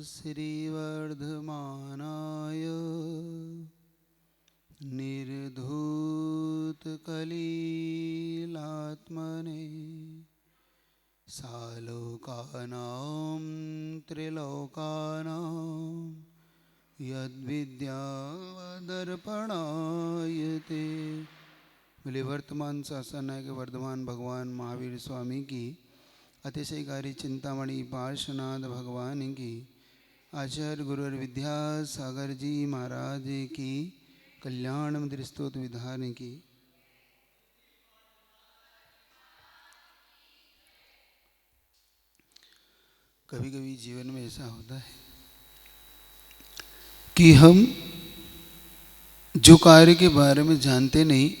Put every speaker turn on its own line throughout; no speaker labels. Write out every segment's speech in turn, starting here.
श्रीवर्धमानाय निर्धूतकलीलात्मने सालोकानां त्रिलोकानां यद्विद्यादर्पणायते। बोले वर्तमान शासन है कि वर्धमान भगवान महावीर स्वामी की, अतिशयकारी चिंतामणि पार्श्वनाथ भगवान की, आचार्य गुरु विद्यासागर जी महाराज की, कल्याण मंदिर स्तोत्र विधान की। कभी कभी जीवन में ऐसा होता है कि हम जो कार्य के बारे में जानते नहीं,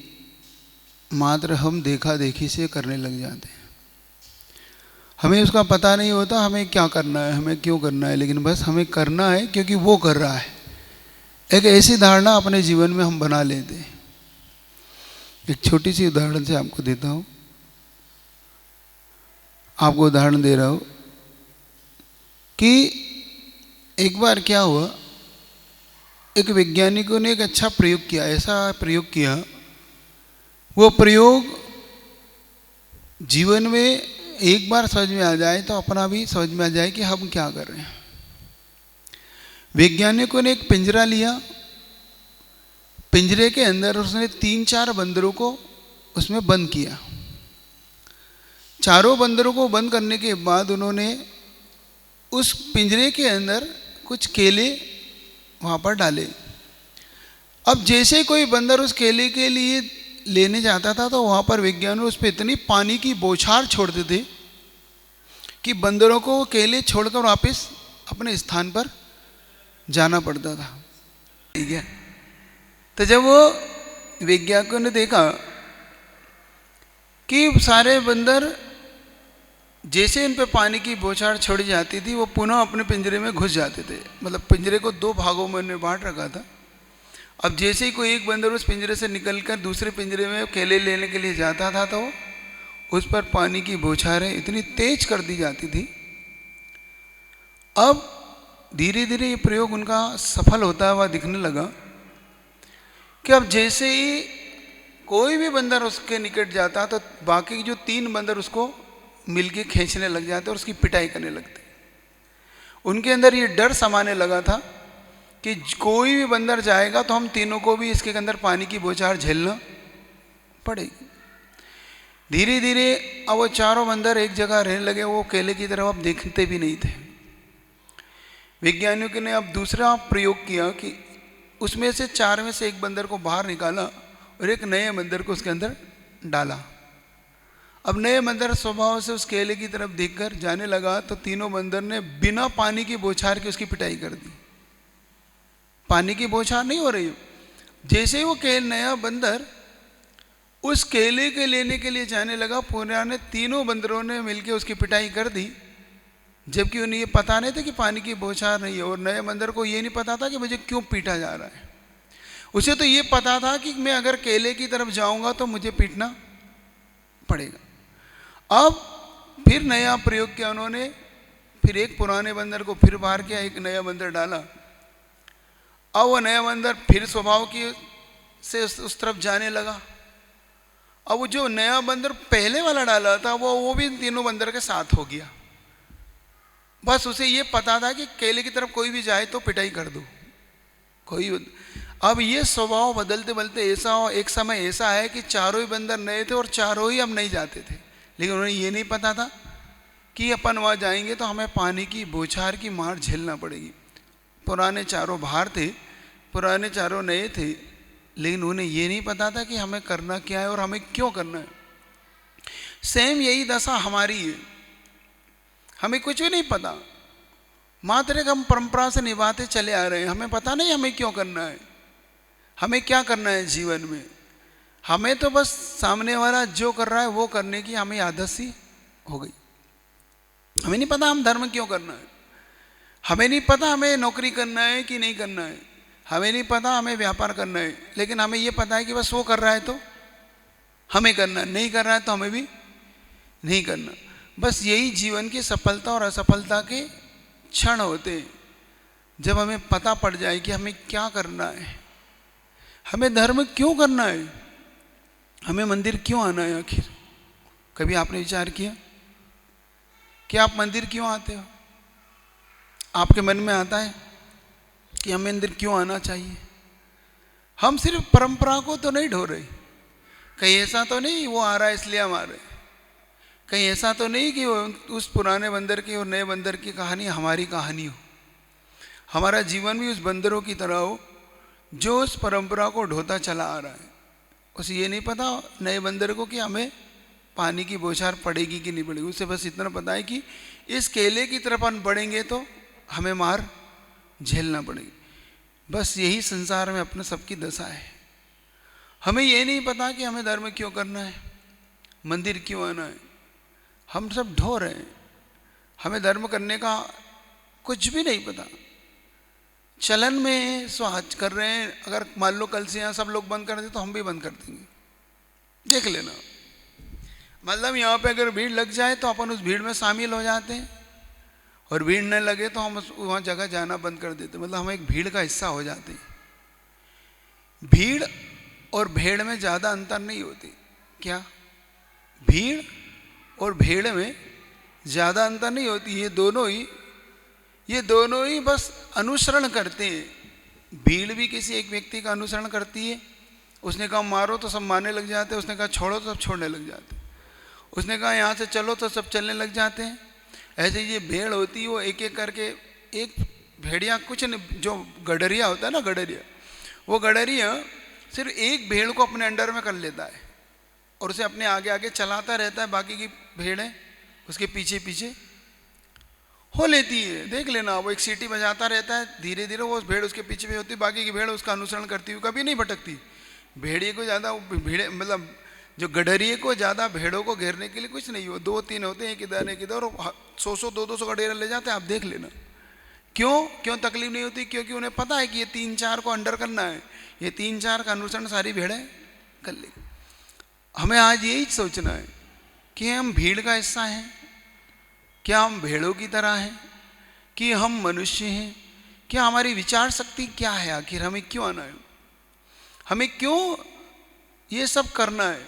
मात्र हम देखा देखी से करने लग जाते हैं। हमें उसका पता नहीं होता हमें क्या करना है, हमें क्यों करना है, लेकिन बस हमें करना है क्योंकि वो कर रहा है। एक ऐसी धारणा अपने जीवन में हम बना लेते हैं। एक छोटी सी उदाहरण से आपको देता हूँ, आपको उदाहरण दे रहा हूँ कि एक बार क्या हुआ, एक वैज्ञानिकों ने एक अच्छा प्रयोग किया, ऐसा प्रयोग किया, वो प्रयोग जीवन में एक बार समझ में आ जाए तो अपना भी समझ में आ जाए कि हम क्या कर रहे हैं। वैज्ञानिकों ने एक पिंजरा लिया, पिंजरे के अंदर उसने 3-4 बंदरों को उसमें बंद किया। चारों बंदरों को बंद करने के बाद उन्होंने उस पिंजरे के अंदर कुछ केले वहाँ पर डाले। अब जैसे कोई बंदर उस केले के लिए लेने जाता था तो वहाँ पर वैज्ञानिक उस पर इतनी पानी की बौछार छोड़ते थे कि बंदरों को केले छोड़कर वापस अपने स्थान पर जाना पड़ता था। ठीक है, तो जब वो वैज्ञानिकों ने देखा कि सारे बंदर जैसे इन पे पानी की बौछार छोड़ी जाती थी वो पुनः अपने पिंजरे में घुस जाते थे। मतलब पिंजरे को 2 भागों में उन्होंने बांट रखा था। अब जैसे ही कोई एक बंदर उस पिंजरे से निकलकर दूसरे पिंजरे में केले लेने के लिए जाता था तो उस पर पानी की बौछारें इतनी तेज कर दी जाती थी। अब धीरे धीरे ये प्रयोग उनका सफल होता हुआ दिखने लगा कि अब जैसे ही कोई भी बंदर उसके निकट जाता तो बाकी जो 3 बंदर उसको मिलके खींचने लग जाते और उसकी पिटाई करने लगते। उनके अंदर ये डर समाने लगा था कि कोई भी बंदर जाएगा तो हम तीनों को भी इसके अंदर पानी की बौछार झेलना पड़ेगी। धीरे धीरे अब वो चारों बंदर एक जगह रहने लगे। वो केले की तरफ अब देखते भी नहीं थे। वैज्ञानिकों ने अब दूसरा प्रयोग किया कि उसमें से 4 में से एक बंदर को बाहर निकाला और एक नए बंदर को उसके अंदर डाला। अब नए बंदर स्वभाव से उस केले की तरफ देखकर जाने लगा तो तीनों बंदर ने बिना पानी की बौछार के उसकी पिटाई कर दी। पानी की बौछार नहीं हो रही। जैसे ही वो नया बंदर उस केले के लेने के लिए जाने लगा, पुराने तीनों बंदरों ने मिलकर उसकी पिटाई कर दी, जबकि उन्हें ये पता नहीं था कि पानी की बौछार नहीं है। और नए बंदर को ये नहीं पता था कि मुझे क्यों पीटा जा रहा है। उसे तो ये पता था कि मैं अगर केले की तरफ जाऊंगा तो मुझे पीटना पड़ेगा। अब फिर नया प्रयोग किया उन्होंने, फिर एक पुराने बंदर को फिर बाहर किया, एक नया बंदर डाला। अब वो नया बंदर फिर स्वभाव की से उस तरफ जाने लगा। अब वो जो नया बंदर पहले वाला डाला था वो भी तीनों बंदर के साथ हो गया। बस उसे ये पता था कि केले की तरफ कोई भी जाए तो पिटाई कर दो कोई। अब ये स्वभाव बदलते बदलते ऐसा हो, एक समय ऐसा है कि चारों ही बंदर नए थे और चारों ही अब नहीं जाते थे। लेकिन उन्हें ये नहीं पता था कि अपन वहाँ जाएंगे तो हमें पानी की बौछार की मार झेलना पड़ेगी। पुराने चारों बाहर थे, पुराने चारों नए थे, लेकिन उन्हें ये नहीं पता था कि हमें करना क्या है और हमें क्यों करना है। सेम यही दशा हमारी है। हमें कुछ भी नहीं पता, मात्र एक हम परंपरा से निभाते चले आ रहे हैं। हमें पता नहीं हमें क्यों करना है, हमें क्या करना है जीवन में। हमें तो बस सामने वाला जो कर रहा है वो करने की हमें आदत सी हो गई। हमें नहीं पता हम धर्म क्यों करना है, हमें नहीं पता हमें नौकरी करना है कि नहीं करना है, हमें नहीं पता हमें व्यापार करना है। लेकिन हमें ये पता है कि बस वो कर रहा है तो हमें करना है, नहीं कर रहा है तो हमें भी नहीं करना। बस यही जीवन की सफलता और असफलता के क्षण होते हैं। जब हमें पता पड़ जाए कि हमें क्या करना है, हमें धर्म क्यों करना है, हमें मंदिर क्यों आना है आखिर। कभी आपने विचार किया कि आप मंदिर क्यों आते हो? आपके मन में आता है कि हमें मंदिर क्यों आना चाहिए? हम सिर्फ परंपरा को तो नहीं ढो रहे, कहीं ऐसा तो नहीं वो आ रहा है इसलिए हम आ रहे, कहीं ऐसा तो नहीं कि उस पुराने बंदर की और नए बंदर की कहानी हमारी कहानी हो। हमारा जीवन भी उस बंदरों की तरह हो जो उस परंपरा को ढोता चला आ रहा है। उसे ये नहीं पता नए बंदर को कि हमें पानी की बौछार पड़ेगी कि नहीं पड़ेगी। उसे बस इतना पता है कि इस केले की तरफ हम बढ़ेंगे तो हमें मार झेलना पड़ेगी। बस यही संसार में अपने सबकी दशा है। हमें ये नहीं पता कि हमें धर्म क्यों करना है, मंदिर क्यों आना है। हम सब ढो रहे हैं, हमें धर्म करने का कुछ भी नहीं पता। चलन में स्वाच कर रहे हैं। अगर मान लो कल से यहाँ सब लोग बंद कर दे तो हम भी बंद कर देंगे, देख लेना। मतलब यहाँ पे अगर भीड़ लग जाए तो अपन उस भीड़ में शामिल हो जाते हैं, और भीड़ न लगे तो हम वहाँ जगह जाना बंद कर देते। मतलब हम एक भीड़ का हिस्सा हो जाते हैं। भीड़ और भेड़ में ज़्यादा अंतर नहीं होती क्या? भीड़ और भेड़ में ज़्यादा अंतर नहीं होती। ये दोनों ही बस अनुसरण करते हैं। भीड़ भी किसी एक व्यक्ति का अनुसरण करती है। उसने कहा मारो तो सब मारने लग जाते हैं, उसने कहा छोड़ो तो सब छोड़ने लग जाते हैं, उसने कहा यहाँ से चलो तो सब चलने लग जाते हैं। ऐसे ये भेड़ होती है, वो एक एक करके, एक भेड़िया कुछ नहीं, जो गडरिया होता है ना, गडरिया, वो गडरिया सिर्फ एक भेड़ को अपने अंडर में कर लेता है और उसे अपने आगे आगे चलाता रहता है। बाकी की भेड़ें उसके पीछे पीछे हो लेती है। देख लेना, वो एक सीटी बजाता रहता है, धीरे धीरे वो भेड़ उसके पीछे भी होती है, बाकी की भेड़ उसका अनुसरण करती हुई कभी नहीं भटकती। भेड़िए को ज़्यादा भेड़े मतलब जो गडरिए को ज़्यादा भेड़ों को घेरने के लिए कुछ नहीं हो, 2-3 होते हैं, एक इधर एक इधर, और 100 200 गडेरा ले जाते हैं। आप देख लेना क्यों तकलीफ नहीं होती, क्योंकि उन्हें पता है कि ये 3-4 को अंडर करना है, ये 3-4 का अनुसरण सारी भेड़ें कर लेगी। हमें आज यही सोचना है कि हम भीड़ का हिस्सा हैं, क्या हम भेड़ों की तरह हैं, कि हम मनुष्य हैं, क्या हमारी विचार शक्ति क्या है, आखिर हमें क्यों आना है, हमें क्यों ये सब करना है,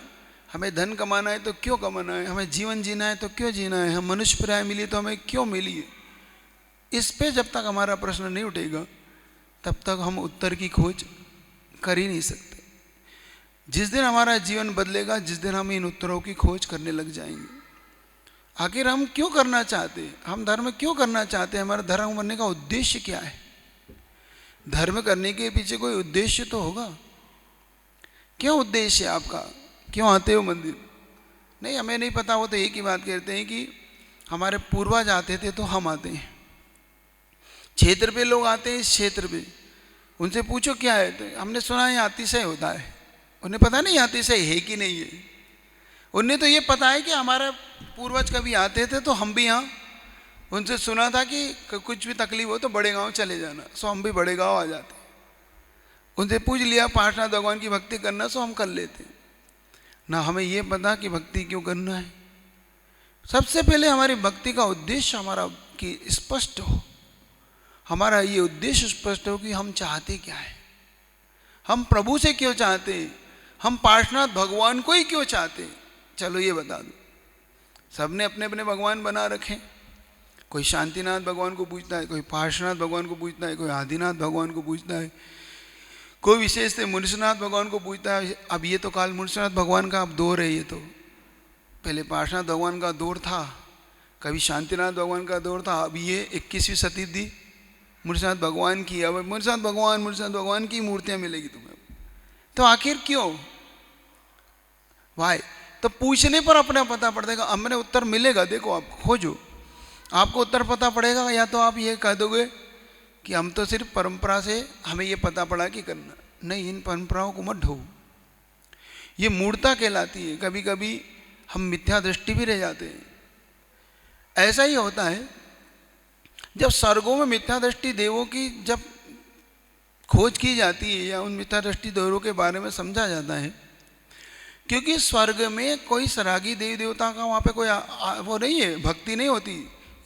हमें धन कमाना है तो क्यों कमाना है, हमें जीवन जीना है तो क्यों जीना है, हम मनुष्य प्राय मिली तो हमें क्यों मिली है। इस पे जब तक हमारा प्रश्न नहीं उठेगा तब तक हम उत्तर की खोज कर ही नहीं सकते। जिस दिन हमारा जीवन बदलेगा, जिस दिन हम इन उत्तरों की खोज करने लग जाएंगे, आखिर हम क्यों करना चाहते हैं, हम धर्म क्यों करना चाहते हैं, हमारा धर्म बनने का उद्देश्य क्या है। धर्म करने के पीछे कोई उद्देश्य तो होगा। क्या उद्देश्य है आपका, क्यों आते हो मंदिर? नहीं, हमें नहीं पता। वो तो एक ही बात कहते हैं कि हमारे पूर्वज आते थे तो हम आते हैं। क्षेत्र पे लोग आते हैं, इस क्षेत्र पे उनसे पूछो क्या है, तो हमने सुना है अतिशय होता है। उन्हें पता नहीं अतिशय है कि नहीं है, उन्हें तो ये पता है कि हमारे पूर्वज कभी आते थे तो हम भी यहाँ उनसे सुना था कि कुछ भी तकलीफ हो तो बड़े गांव चले जाना, सो हम भी बड़े गांव आ जाते। उनसे पूछ लिया पार्शनाथ भगवान की भक्ति करना, सो हम कर लेते ना। हमें ये पता कि भक्ति क्यों करना है। सबसे पहले हमारी भक्ति का उद्देश्य हमारा कि स्पष्ट हो, हमारा ये उद्देश्य स्पष्ट हो कि हम चाहते क्या है, हम प्रभु से क्यों चाहते हैं, हम पार्शनाथ भगवान को ही क्यों चाहते हैं। चलो ये बता दो। सबने अपने अपने भगवान बना रखे। कोई शांतिनाथ भगवान को पूजता है, कोई पार्शनाथ भगवान को पूजता है, कोई आदिनाथ भगवान को पूजता है, कोई विशेष से मुनिषनाथ भगवान को पूजता है। अब ये तो काल मुनिषनाथ भगवान का अब दौर है। ये तो पहले पार्शनाथ भगवान का दौर था, कभी शांतिनाथ भगवान का दौर था, अब ये 21वीं शताब्दी मुनिषनाथ भगवान की। अब मुनिषनाथ भगवान की मूर्तियाँ मिलेगी तुम्हें। तो आखिर क्यों भाई? तो पूछने पर अपना पता पड़ जाएगा, हमने उत्तर मिलेगा। देखो आप खोजो, आपको उत्तर पता पड़ेगा। या तो आप ये कह दोगे कि हम तो सिर्फ परंपरा से हमें ये पता पड़ा कि करना। नहीं, इन परंपराओं को मत ढो, ये मूर्ता कहलाती है। कभी कभी हम मिथ्या दृष्टि भी रह जाते हैं। ऐसा ही होता है जब स्वर्गों में मिथ्या दृष्टि देवों की जब खोज की जाती है या उन मिथ्या दृष्टि देवों के बारे में समझा जाता है, क्योंकि स्वर्ग में कोई सरागी देवी देवता का वहाँ पे कोई वो नहीं है, भक्ति नहीं होती।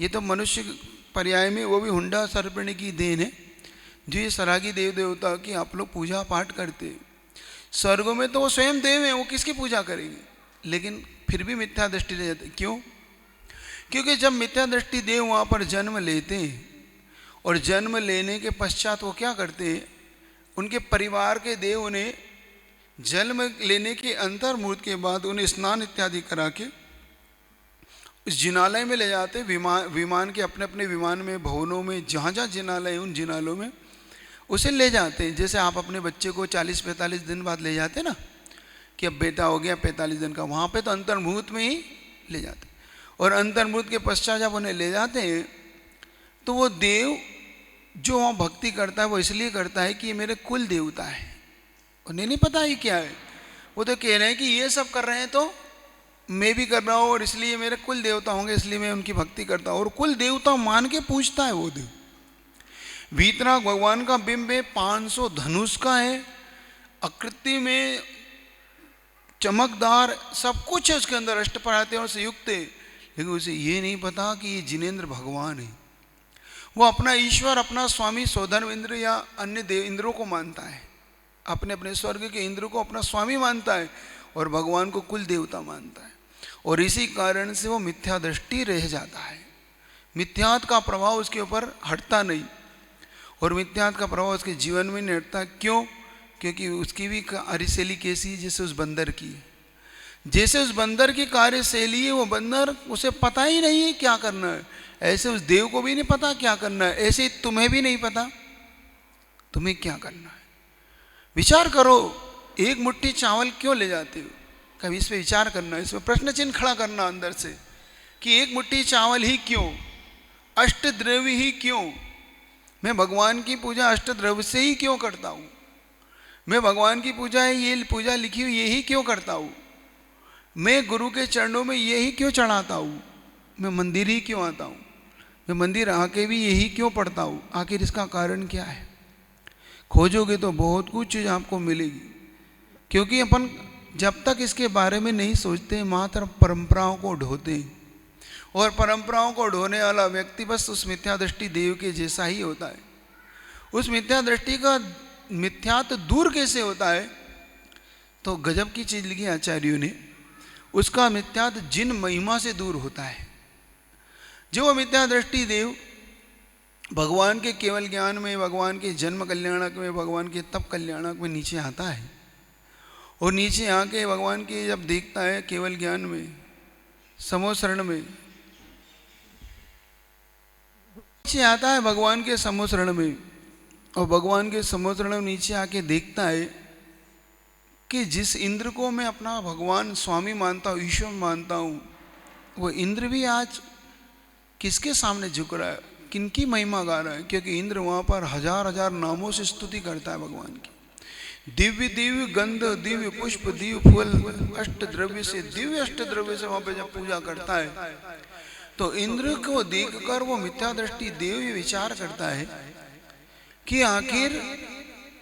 ये तो मनुष्य पर्याय में, वो भी हुंडा सर्पिणी की देन है। जो ये सरागी देव देवता की आप लोग पूजा पाठ करते, स्वर्ग में तो वो स्वयं देव हैं, वो किसकी पूजा करेंगे? लेकिन फिर भी मिथ्या दृष्टि रह जाती। क्यों? क्योंकि जब मिथ्या दृष्टि देव वहाँ पर जन्म लेते हैं और जन्म लेने के पश्चात वो क्या करते हैं, उनके परिवार के देव उन्हें जन्म लेने के अंतर मुहूर्त के बाद उन्हें स्नान इत्यादि करा के उस जिनालय में ले जाते, विमान के अपने अपने विमान में, भवनों में, जहाँ जहाँ जिनालय है उन जिनालों में उसे ले जाते हैं। जैसे आप अपने बच्चे को 40-45 दिन बाद ले जाते ना कि अब बेटा हो गया 45 दिन का, वहाँ पे तो अंतर्मुहूर्त में ही ले जाते। और अंतर्मुहूर्त के पश्चात जब उन्हें ले जाते हैं तो वो देव जो वहाँ भक्ति करता है वो इसलिए करता है कि ये मेरे कुल देवता है। उन्हें नहीं पता ये क्या है, वो तो कह रहे हैं कि ये सब कर रहे हैं तो मैं भी कर रहा हूँ और इसलिए मेरे कुल देवता होंगे, इसलिए मैं उनकी भक्ति करता हूँ। और कुल देवता मान के पूछता है वो देव। वीतराग भगवान का बिंब है, 500 धनुष का है, आकृति में चमकदार सब कुछ है उसके अंदर, अष्टपराक्रमों से युक्त है। लेकिन उसे ये नहीं पता कि ये जिनेंद्र भगवान है। वो अपना ईश्वर, अपना स्वामी सौधर्म इंद्र या अन्य देव इंद्रों को मानता है, अपने अपने स्वर्ग के इंद्र को अपना स्वामी मानता है और भगवान को कुल देवता मानता है। और इसी कारण से वो मिथ्या दृष्टि रह जाता है, मिथ्यात का प्रभाव उसके ऊपर हटता नहीं और मिथ्यात का प्रभाव उसके जीवन में नहीं हटता। क्यों? क्योंकि उसकी भी कार्यशैली कैसी है, जैसे उस बंदर की, जैसे उस बंदर की कार्यशैली है। वो बंदर, उसे पता ही नहीं है क्या करना है, ऐसे उस देव को भी नहीं पता क्या करना है, ऐसे ही तुम्हें भी नहीं पता तुम्हें क्या करना है। विचार करो, एक मुट्ठी चावल क्यों ले जाते हो? कभी इस पर विचार करना, इसमें प्रश्न चिन्ह खड़ा करना अंदर से कि एक मुट्ठी चावल ही क्यों, अष्टद्रव्य ही क्यों? मैं भगवान की पूजा अष्टद्रव्य से ही क्यों करता हूँ? मैं भगवान की पूजा है, ये पूजा लिखी हुई यही क्यों करता हूँ? मैं गुरु के चरणों में यही क्यों चढ़ाता हूँ? मैं मंदिर ही क्यों आता हूँ? मैं मंदिर आके भी यही क्यों पढ़ता हूँ? आखिर इसका कारण क्या है? खोजोगे तो बहुत कुछ चीज़ आपको मिलेगी। क्योंकि अपन जब तक इसके बारे में नहीं सोचते, मात्र परंपराओं को ढोते हैं और परंपराओं को ढोने वाला व्यक्ति बस उस मिथ्या दृष्टि देव के जैसा ही होता है। उस मिथ्या दृष्टि का मिथ्यात्व दूर कैसे होता है? तो गजब की चीज लिखी आचार्यों ने, उसका मिथ्यात्व जिन महिमा से दूर होता है। जो वो मिथ्या दृष्टि देव भगवान के केवल ज्ञान में, भगवान के जन्म कल्याणक में, भगवान के तप कल्याणक में नीचे आता है और नीचे आके भगवान के जब देखता है केवल ज्ञान में, समोशरण में, नीचे आता है भगवान के समोशरण में और भगवान के समोशरण में नीचे आके देखता है कि जिस इंद्र को मैं अपना भगवान स्वामी मानता हूँ, ईश्वर मानता हूँ, वो इंद्र भी आज किसके सामने झुक रहा है, किनकी महिमा गा रहा है? क्योंकि इंद्र वहाँ पर हजार हजार नामों से स्तुति करता है भगवान की। दिव्य दिव्य गंध, दिव्य पुष्प, दिव्य फूल, अष्ट द्रव्य से, दिव्य अष्ट द्रव्य से वहाँ पे जब पूजा करता है तो इंद्र को देखकर वो मिथ्या दृष्टि देव ये विचार करता है कि आखिर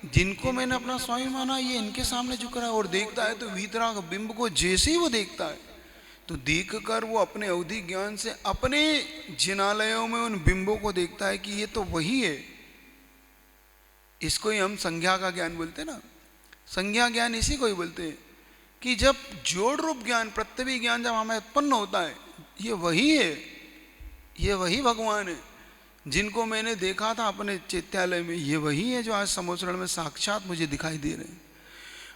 जिनको मैंने अपना स्वामी माना ये इनके सामने झुक रहा है। और देखता है तो वीतराग बिंब को जैसे ही वो देखता है तो देखकर वो अपने अवधि ज्ञान से अपने जिनालयों में उन बिंबों को देखता है कि ये तो वही है। इसको ही हम संज्ञा का ज्ञान बोलते हैं ना, संज्ञा ज्ञान इसी को ही बोलते हैं कि जब जोड़ रूप ज्ञान, प्रत्यवी ज्ञान जब हमें उत्पन्न होता है, ये वही है, ये वही भगवान है जिनको मैंने देखा था अपने चैत्यालय में, ये वही है जो आज समोसरण में साक्षात मुझे दिखाई दे रहे हैं।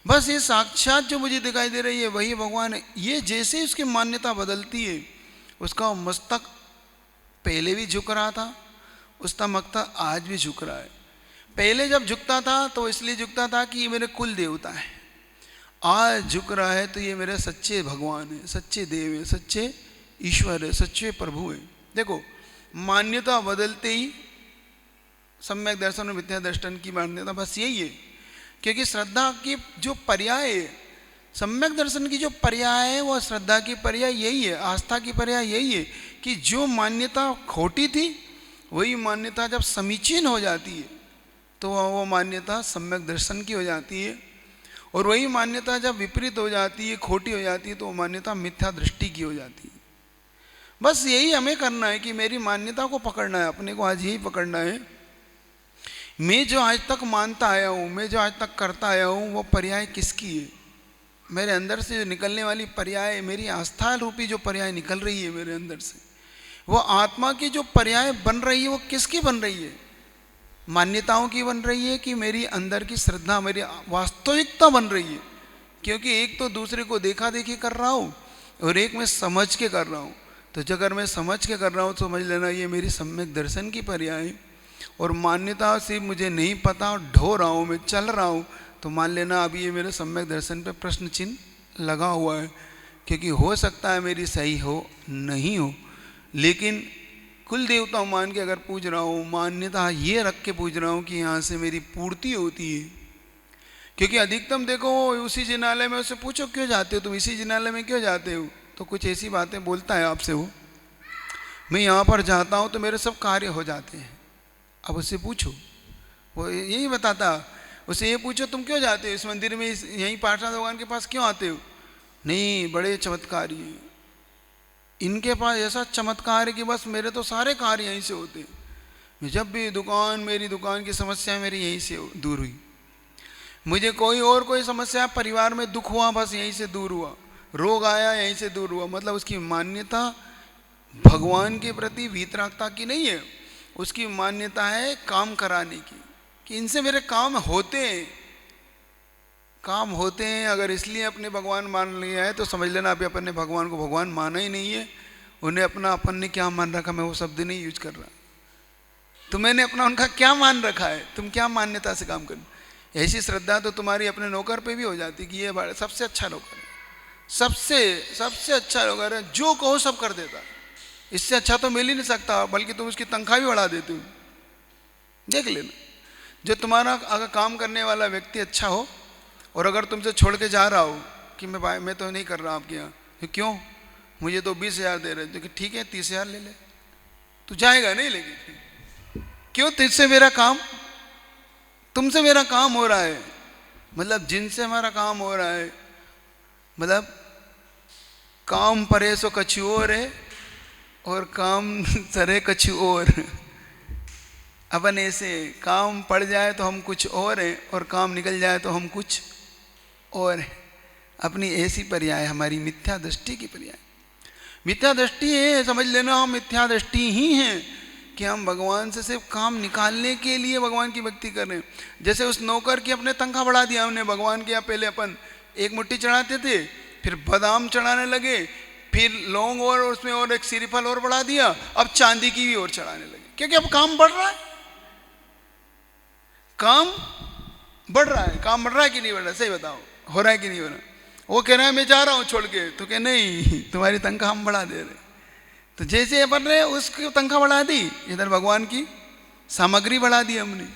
बस ये साक्षात जो मुझे दिखाई दे रही है वही भगवान है। ये जैसे ही उसकी मान्यता बदलती है, उसका मस्तक पहले भी झुक रहा था, उसका मस्तक आज भी झुक रहा है। पहले जब झुकता था तो इसलिए झुकता था कि ये मेरे कुल देवता है, आज झुक रहा है तो ये मेरे सच्चे भगवान है, सच्चे देव है, सच्चे ईश्वर है, सच्चे प्रभु है। देखो, मान्यता बदलते ही सम्यक दर्शन और मिथ्या दर्शन की मान्यता बस यही है। क्योंकि श्रद्धा की जो पर्याय है, सम्यक दर्शन की जो पर्याय है वो श्रद्धा की पर्याय यही है, आस्था की पर्याय यही है कि जो मान्यता खोटी थी वही मान्यता जब समीचीन हो जाती है तो वो मान्यता सम्यक दर्शन की हो जाती है, और वही मान्यता जब विपरीत हो जाती है, खोटी हो जाती है, तो वो मान्यता मिथ्या दृष्टि की हो जाती है। बस यही हमें करना है कि मेरी मान्यता को पकड़ना है, अपने को आज यही पकड़ना है। मैं जो आज तक मानता आया हूँ, मैं जो आज तक करता आया हूँ, वो पर्याय किसकी है? मेरे अंदर से जो निकलने वाली पर्याय, मेरी आस्था रूपी जो पर्याय निकल रही है मेरे अंदर से, वो आत्मा की जो पर्याय बन रही है, वो किसकी बन रही है? मान्यताओं की बन रही है कि मेरी अंदर की श्रद्धा, मेरी वास्तविकता बन रही है? क्योंकि एक तो दूसरे को देखा देखी कर रहा हूँ और एक मैं समझ के कर रहा हूँ। तो अगर मैं समझ के कर रहा हूँ तो समझ लेना ये मेरी सम्यक दर्शन की पर्याय, और मान्यता से मुझे नहीं पता, ढो रहा हूँ, मैं चल रहा हूँ, तो मान लेना अभी ये मेरे सम्यक दर्शन पे प्रश्न चिन्ह लगा हुआ है। क्योंकि हो सकता है मेरी सही हो, नहीं हो, लेकिन कुल देवता मान के अगर पूज रहा हूँ, मान्यता ये रख के पूज रहा हूँ कि यहाँ से मेरी पूर्ति होती है। क्योंकि अधिकतम देखो, उसी जिनालय में उससे पूछो क्यों जाते हो तुम, इसी जिनालय में क्यों जाते हो, तो कुछ ऐसी बातें बोलता है आपसे वो, मैं यहाँ पर जाता हूँ तो मेरे सब कार्य हो जाते हैं। अब उससे पूछो, वो यही बताता। उससे ये पूछो तुम क्यों जाते हो इस मंदिर में, यहीं पार्षद भगवान के पास क्यों आते हो? नहीं, बड़े चमत्कारी हैं, इनके पास ऐसा चमत्कार है कि बस मेरे तो सारे कार्य यहीं से होते हैं। मैं जब भी दुकान, मेरी दुकान की समस्या मेरी यहीं से दूर हुई, मुझे कोई समस्या, परिवार में दुख हुआ, बस यहीं से दूर हुआ, रोग आया यहीं से दूर हुआ। मतलब उसकी मान्यता भगवान के प्रति वीतरागता की नहीं है, उसकी मान्यता है काम कराने की, कि इनसे मेरे काम होते हैं, काम होते हैं। अगर इसलिए अपने भगवान मान लिया है तो समझ लेना अभी अपन ने भगवान को भगवान माना ही नहीं है। उन्हें अपना, अपन ने क्या मान रखा, मैं वो शब्द नहीं यूज कर रहा, तो मैंने अपना उनका क्या मान रखा है, तुम क्या मान्यता से काम करना। ऐसी श्रद्धा तो तुम्हारी अपने नौकर पे भी हो जाती कि ये सबसे अच्छा नौकर है, सबसे अच्छा नौकर है, जो कहो सब कर देता, इससे अच्छा तो मिल ही नहीं सकता, बल्कि तुम उसकी तनख्वाह भी बढ़ा देते हो। देख लेना, जो तुम्हारा अगर काम करने वाला व्यक्ति अच्छा हो और अगर तुमसे छोड़ के जा रहा हो कि मैं तो नहीं कर रहा आपके यहाँ, तो क्यों, मुझे तो 20,000 दे रहे, तो ठीक है 30,000 ले ले, तू जाएगा नहीं, लेकिन क्यों, तुझसे मेरा काम, तुमसे मेरा काम हो रहा है, मतलब जिनसे हमारा काम हो रहा है, मतलब काम परे सो कछु और है और काम सरे कछु और। अपन ऐसे काम पड़ जाए तो हम कुछ और हैं और काम निकल जाए तो हम कुछ और हैं। अपनी ऐसी पर्याय हमारी मिथ्या दृष्टि की पर्याय, मिथ्या दृष्टि है, समझ लेना हम मिथ्या दृष्टि ही हैं कि हम भगवान से सिर्फ काम निकालने के लिए भगवान की भक्ति कर रहे हैं। जैसे उस नौकर की अपने तनख्वाह बढ़ा दिया हमने, भगवान के यहाँ पहले अपन एक मुट्ठी चढ़ाते थे, फिर बादाम चढ़ाने लगे, फिर लौंग और उसमें और एक श्रीफल और बढ़ा दिया, अब चांदी की भी और चढ़ाने लगे, क्योंकि अब काम बढ़ रहा है, काम बढ़ रहा है, काम बढ़ रहा है कि नहीं बढ़ रहा, सही बताओ, हो रहा है कि नहीं हो रहा। वो कह रहा है मैं जा रहा हूँ छोड़ के, तो कह नहीं, तुम्हारी तनख्वाह हम बढ़ा दे रहे। तो जैसे अपन ने उसकी तनख्वाह बढ़ा दी, इधर भगवान की सामग्री बढ़ा दी हमने।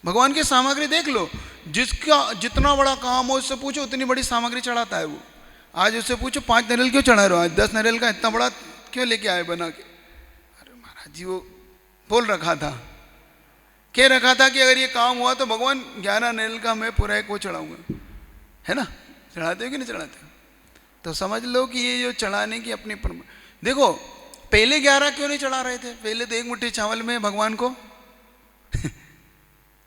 भगवान की सामग्री देख लो, जिसका जितना बड़ा काम हो उससे पूछो उतनी बड़ी सामग्री चढ़ाता है वो। आज उससे पूछो 5 नारियल क्यों चढ़ा रहे हो, आज 10 नारियल का इतना बड़ा क्यों लेके आए बना के। अरे महाराज जी, वो बोल रखा था, कह रखा था कि अगर ये काम हुआ तो भगवान 11 नारियल का मैं पूरा एक वो चढ़ाऊंगा, है ना। चढ़ाते हो कि नहीं चढ़ाते? तो समझ लो कि ये जो चढ़ाने की अपनी देखो, पहले 11 क्यों नहीं चढ़ा रहे थे? पहले तो एक मुट्ठी चावल में भगवान को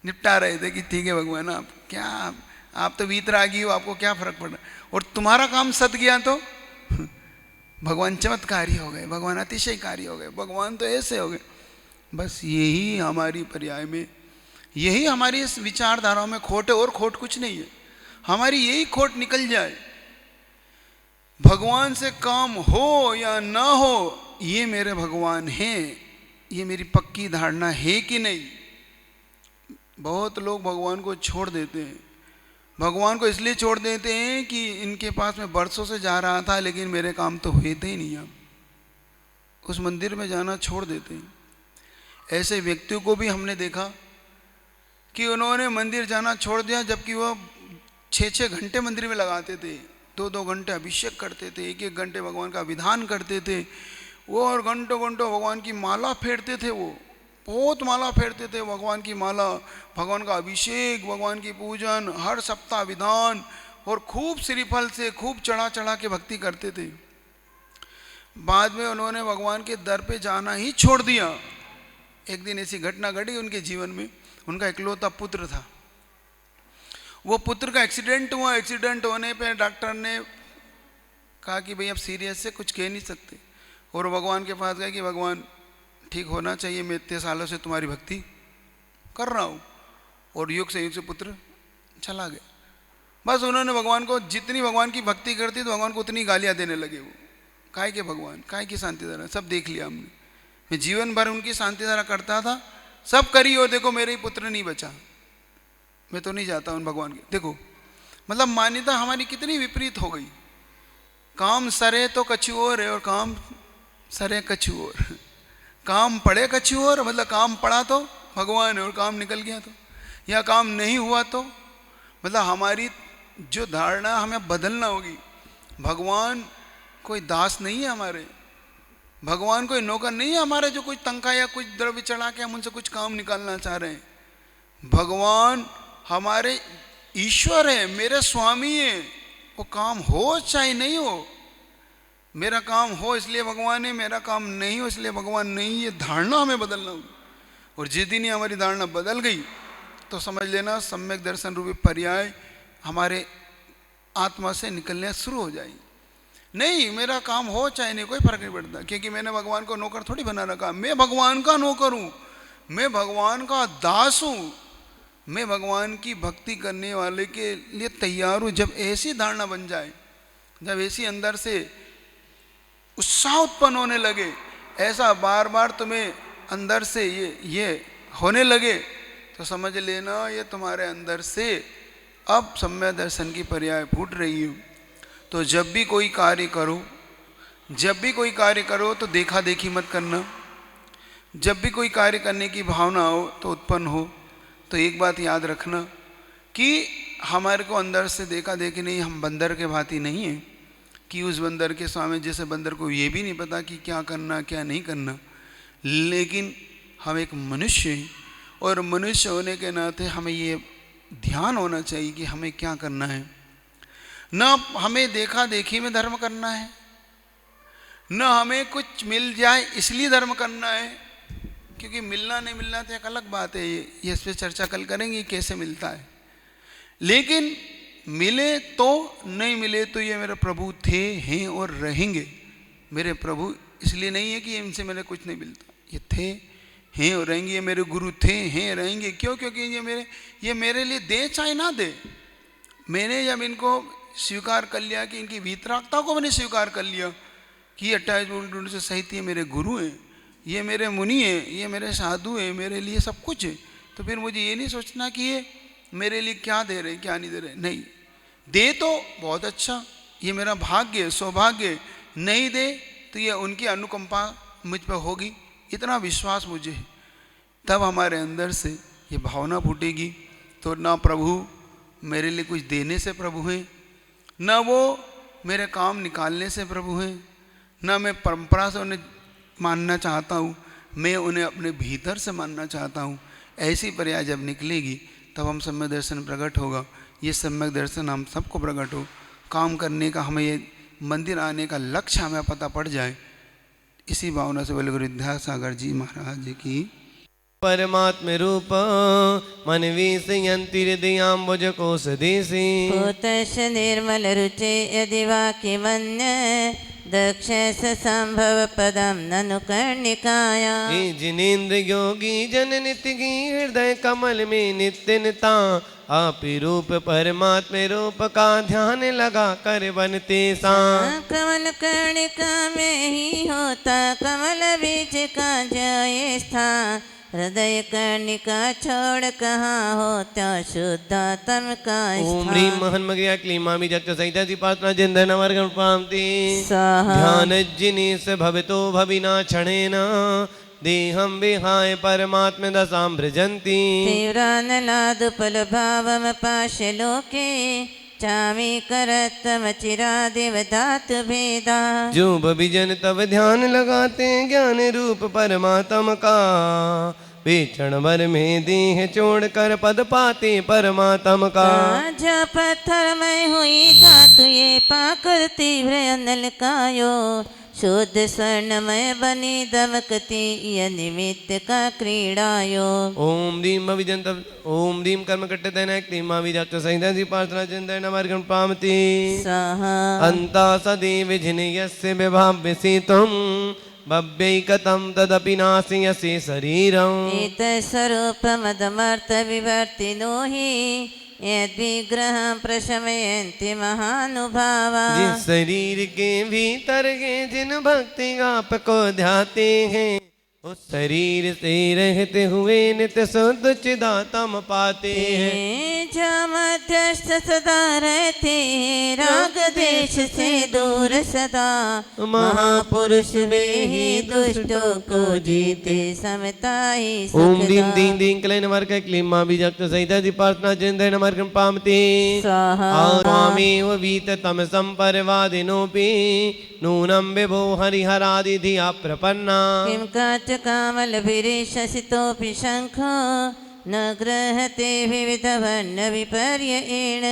निपटा रहे थे कि ठीक है भगवान, आप क्या, आप तो वीतरागी हो, आपको क्या फर्क पड़ रहा। और तुम्हारा काम सद गया तो भगवान चमत्कारी हो गए, भगवान अतिशयकारी हो गए, भगवान तो ऐसे हो गए। बस यही हमारी पर्याय में, यही हमारी इस विचारधारा में खोट है, और खोट कुछ नहीं है। हमारी यही खोट निकल जाए, भगवान से काम हो या ना हो, ये मेरे भगवान हैं, ये मेरी पक्की धारणा है कि नहीं। बहुत लोग भगवान को छोड़ देते हैं, भगवान को इसलिए छोड़ देते हैं कि इनके पास में बरसों से जा रहा था लेकिन मेरे काम तो हुए थे ही नहीं, अब उस मंदिर में जाना छोड़ देते हैं। ऐसे व्यक्तियों को भी हमने देखा कि उन्होंने मंदिर जाना छोड़ दिया, जबकि वह 6-6 घंटे मंदिर में लगाते थे, 2-2 घंटे अभिषेक करते थे, 1-1 घंटे भगवान का विधान करते थे वो, और घंटों घंटों भगवान की माला फेरते थे, वो बहुत माला फेरते थे, भगवान की माला, भगवान का अभिषेक, भगवान की पूजन, हर सप्ताह विधान, और खूब श्रीफल से खूब चढ़ा चढ़ा के भक्ति करते थे। बाद में उन्होंने भगवान के दर पे जाना ही छोड़ दिया, एक दिन ऐसी घटना घटी उनके जीवन में, उनका इकलौता पुत्र था। वो पुत्र का एक्सीडेंट हुआ। एक्सीडेंट होने पे डॉक्टर ने कहा कि भाई अब सीरियस है, कुछ कह नहीं सकते, और भगवान के पास गए कि भगवान ठीक होना चाहिए, मैं इतने सालों से तुम्हारी भक्ति कर रहा हूँ, और युग से पुत्र चला गया। बस उन्होंने भगवान को, जितनी भगवान की भक्ति करती तो भगवान को उतनी गालियाँ देने लगे। वो काहे के भगवान, काहे की शांति धारा, सब देख लिया हमने, मैं जीवन भर उनकी शांति धारा करता था, सब करी हो, देखो मेरे ही पुत्र नहीं बचा, मैं तो नहीं जाता उन भगवान के। देखो मतलब मान्यता हमारी कितनी विपरीत हो गई। काम सरे तो कछु और है, और काम सरे कछु और, काम पड़े कछु और, मतलब काम पड़ा तो भगवान है और काम निकल गया तो, या काम नहीं हुआ तो, मतलब हमारी जो धारणा हमें बदलना होगी। भगवान कोई दास नहीं है हमारे, भगवान कोई नौकर नहीं है हमारे जो कुछ तनख्वाह या कुछ द्रव्य चढ़ा के हम उनसे कुछ काम निकालना चाह रहे हैं। भगवान हमारे ईश्वर है, मेरे स्वामी है, वो काम हो चाहे नहीं हो, मेरा काम हो इसलिए भगवान है, मेरा काम नहीं हो इसलिए भगवान नहीं, ये धारणा हमें बदलना होगी। और जिस दिन ही हमारी धारणा बदल गई तो समझ लेना सम्यक दर्शन रूपी पर्याय हमारे आत्मा से निकलने शुरू हो जाएगी। नहीं, मेरा काम हो चाहे नहीं, कोई फर्क नहीं पड़ता, क्योंकि मैंने भगवान को नौकर थोड़ी बना रखा। मैं भगवान का नौकर हूँ, मैं भगवान का दास हूँ, मैं भगवान की भक्ति करने वाले के लिए तैयार हूँ। जब ऐसी धारणा बन जाए, जब ऐसी अंदर से उत्साह उत्पन्न होने लगे, ऐसा बार बार तुम्हें अंदर से ये होने लगे, तो समझ लेना ये तुम्हारे अंदर से अब सम्यक दर्शन की पर्याय फूट रही है। तो जब भी कोई कार्य करो, जब भी कोई कार्य करो तो देखा देखी मत करना। जब भी कोई कार्य करने की भावना हो तो उत्पन्न हो, तो एक बात याद रखना कि हमारे को अंदर से देखा देखी नहीं, हम बंदर के भांति नहीं है कि उस बंदर के स्वामी जैसे बंदर को ये भी नहीं पता कि क्या करना क्या नहीं करना, लेकिन हम एक मनुष्य हैं, और मनुष्य होने के नाते हमें ये ध्यान होना चाहिए कि हमें क्या करना है। न हमें देखा देखी में धर्म करना है, न हमें कुछ मिल जाए इसलिए धर्म करना है, क्योंकि मिलना नहीं मिलना तो एक अलग बात है, ये इस पर चर्चा कल करेंगे कैसे मिलता है। लेकिन मिले तो नहीं मिले तो ये मेरे प्रभु थे, हैं और रहेंगे। मेरे प्रभु इसलिए नहीं है कि इनसे मेरे कुछ नहीं मिलता, ये थे हैं और रहेंगे, ये मेरे गुरु थे हैं रहेंगे। क्यों? क्योंकि ये मेरे लिए दे चाहे ना दे, मैंने जब इनको स्वीकार कर लिया कि इनकी वीतरागता को मैंने स्वीकार कर लिया कि ये 28 से सहित ये मेरे गुरु हैं, ये मेरे मुनि हैं, ये मेरे साधु हैं, मेरे लिए सब कुछ है, तो फिर मुझे ये नहीं सोचना कि ये मेरे लिए क्या दे रहे क्या नहीं दे रहे। नहीं, दे तो बहुत अच्छा, ये मेरा भाग्य सौभाग्य, नहीं दे तो ये उनकी अनुकंपा मुझ पर होगी, इतना विश्वास मुझे है। तब हमारे अंदर से ये भावना फूटेगी। तो ना प्रभु मेरे लिए कुछ देने से प्रभु हैं, ना वो मेरे काम निकालने से प्रभु हैं, ना मैं परंपरा से उन्हें मानना चाहता हूँ, मैं उन्हें अपने भीतर से मानना चाहता हूँ। ऐसी पर्याय जब निकलेगी तब हम सम्यक दर्शन प्रकट होगा। ये सम्यक दर्शन हम सबको प्रकट हो, काम करने का, हमें ये मंदिर आने का लक्ष्य हमें पता पड़ जाए। इसी भावना से बोले गुरु विद्यासागर जी महाराज की।
परमात्म रूप मन विषयन्ति हृदयाम्बुज कोश देशे
पूतश निर्मल रुचे यदि वाक्यमन्य दक्ष संभव पदम ननु कर्णिकाया।
जिनेन्द्र योगी जन नित्य की हृदय कमल में नित्य निता आपी रूप परमात्म रूप का ध्यान लगा कर बनते सा।
कमल कर्णिका में ही होता कमल बीज का जय स्थान, हृदय कर्णिका छोड़ कहाँ होता शुद्धात्म का
ओम ह्रीं महन्मग्रिया क्लीमामि जगत सहिता जी पात्रा जिंदन वर्गं पामति ध्यान जिनिस भवतो भविना क्षणेन देहं विहाय परमात्म दशां भ्रजन्ति।
तीव्रानलादुपल भावम पाशलोके चामी करतम चिरादिव धातु भेदा।
जो भविजन तब ध्यान लगाते ज्ञान रूप परमात्म का, वे क्षण भर में देह छोड़ कर पद पाते परमात्म का।
जा पत्थर में हुई धातु ये पाकर तीव्र अनल कायो, शुद्ध स्वर्णमय बनी दमकती यह निमित्त का क्रीड़ायो।
ओम ह्रीम अभिजंत ओम ह्रीम कर्म कट्टतेन क्लीमा विजक्त संहिता सी प्रार्थना चिंतन मार्गं पामति
स्वाहा
अन्ता सदैव जिनयस्य विभाव्यसि त्वं भव्यैकतं तदपि नाशयसि शरीरम्
एतस्वरूपमदमर्थविवर्तिनो हि यद्विग्रहं प्रशमयन्ति महानुभावा।
जिस शरीर के भीतर है जिन भक्ति आपको ध्याते हैं उस शरीर से रहते हुए नित्य शुद्ध चिदात्म पाते हैं।
जो मध्यस्थ सदा रहते राग देश से दूर सदा महापुरुष वे ही दुष्टों को जीते समता ही
ओम दीम
सुखदा।
दीन दीन कलैन मार्ग क्लीमा विजक्त सहिता दी प्रार्थना चिंतन मार्गं पामति
स्वाहा
स्वामेव वीत तम संपरवादिनोपि नूनं विभो हरिहरादि धिया प्रपन्ना।
किं काचकामलभिरीशसितोऽपि शङ्खो न गृहते विविधवर्ण विपर्ययेण।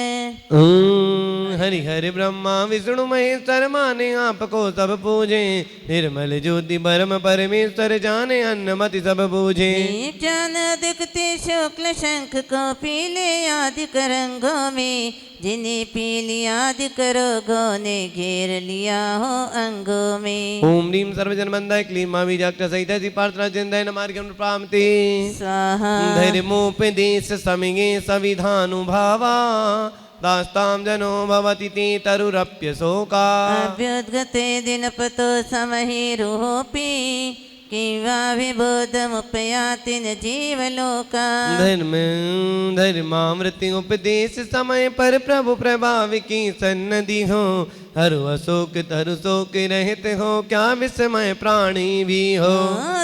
हरि हरि ब्रह्मा विष्णु महेश्वर माने आपको सब पूजे निर्मल ज्योति परम परमेश्वर जाने अन्नमति सब पूजे।
दीप जान दिखते शुक्ल शंख को पीले आदि करंगों में जिन्हें पीली आदि करोगों ने घेर लिया हो अंगों में।
ओम ह्रीम सर्वजन बंदाय क्लीमा विजक्त सहित प्रार्थना चिंतन मार्गं प्राप्ति
स्वाहा
धर्मोपदेश समये सविधानुभावा दास्तां जनो भवति ते तरुरप्य शोका।
अभ्युद्गते दिनपतो समहिरुहोऽपि किंवा विबोधमुपयाति न जीवलोका।
धर्म धर्मामृति उपदेश समय पर प्रभु प्रभाव की सन्नति हो हरु अशोक तरु शोक रहित हो क्या विस्मय प्राणी भी हो।